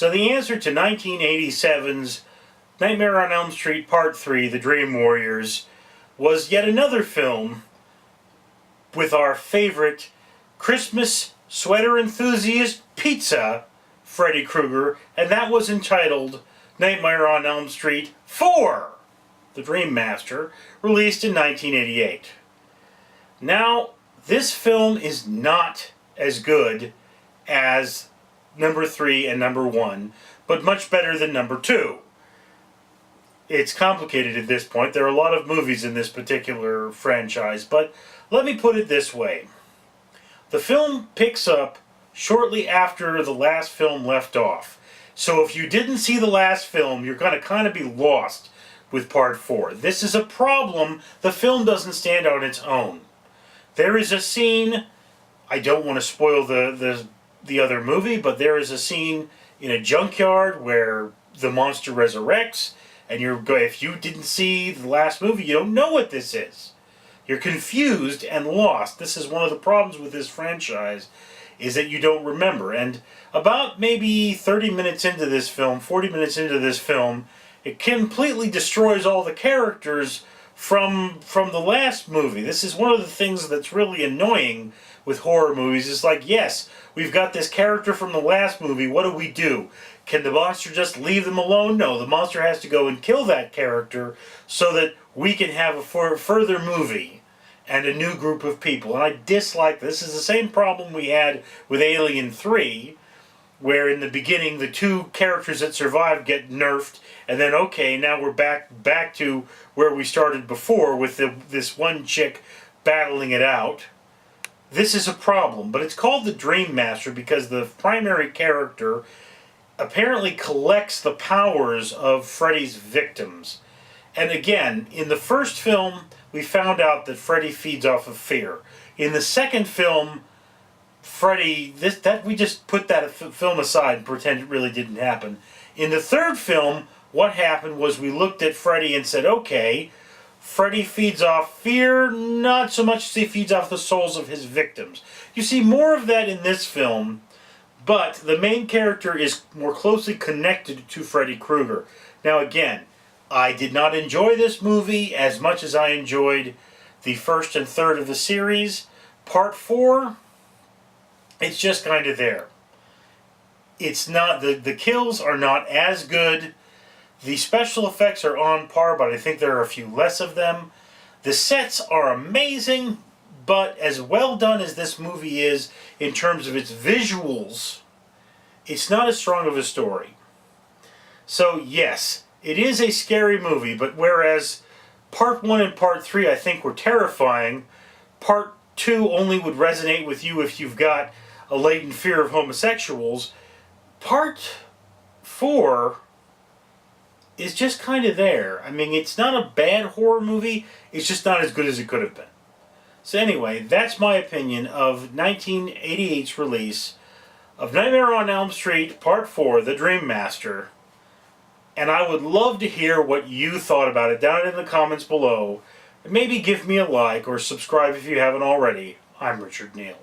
So the answer to 1987's Nightmare on Elm Street Part 3, The Dream Warriors, was yet another film with our favorite Christmas sweater enthusiast pizza, Freddy Krueger, and that was entitled Nightmare on Elm Street 4, The Dream Master, released in 1988. Now, this film is not as good as number 3 and number 1, but much better than number 2. It's complicated at this point. There are a lot of movies in this particular franchise, but let me put it this way. The film picks up shortly after the last film left off. So if you didn't see the last film, you're going to kind of be lost with Part 4. This is a problem. The film doesn't stand on its own. There is a scene, I don't want to spoil the other movie, but there is a scene in a junkyard where the monster resurrects, and if you didn't see the last movie, you don't know what this is. You're confused and lost. This is one of the problems with this franchise, is that you don't remember. And about maybe 30 minutes into this film, 40 minutes into this film, it completely destroys all the characters from the last movie. This is one of the things that's really annoying with horror movies. It's like, yes, we've got this character from the last movie. What do? Can the monster just leave them alone? No, the monster has to go and kill that character so that we can have a further movie and a new group of people. And I dislike this. This is the same problem we had with Alien 3, where in the beginning the two characters that survived get nerfed, and then okay, now we're back to where we started before with this one chick battling it out. This is a problem, but it's called the Dream Master because the primary character apparently collects the powers of Freddy's victims. And again, in the first film, we found out that Freddy feeds off of fear. In the second film, Freddy, we just put that film aside and pretend it really didn't happen. In the third film, what happened was we looked at Freddy and said, okay, Freddy feeds off fear, not so much as he feeds off the souls of his victims. You see more of that in this film, but the main character is more closely connected to Freddy Krueger. Now again, I did not enjoy this movie as much as I enjoyed the first and third of the series. Part 4, it's just kind of there. It's not, the kills are not as good. The special effects are on par, but I think there are a few less of them. The sets are amazing, but as well done as this movie is in terms of its visuals, it's not as strong of a story. So yes, it is a scary movie, but whereas Part 1 and Part 3 I think were terrifying, Part 2 only would resonate with you if you've got a latent fear of homosexuals. Part 4 is just kind of there. I mean, it's not a bad horror movie, it's just not as good as it could have been. So anyway, that's my opinion of 1988's release of Nightmare on Elm Street Part 4, The Dream Master. And I would love to hear what you thought about it down in the comments below. And maybe give me a like or subscribe if you haven't already. I'm Richard Neal.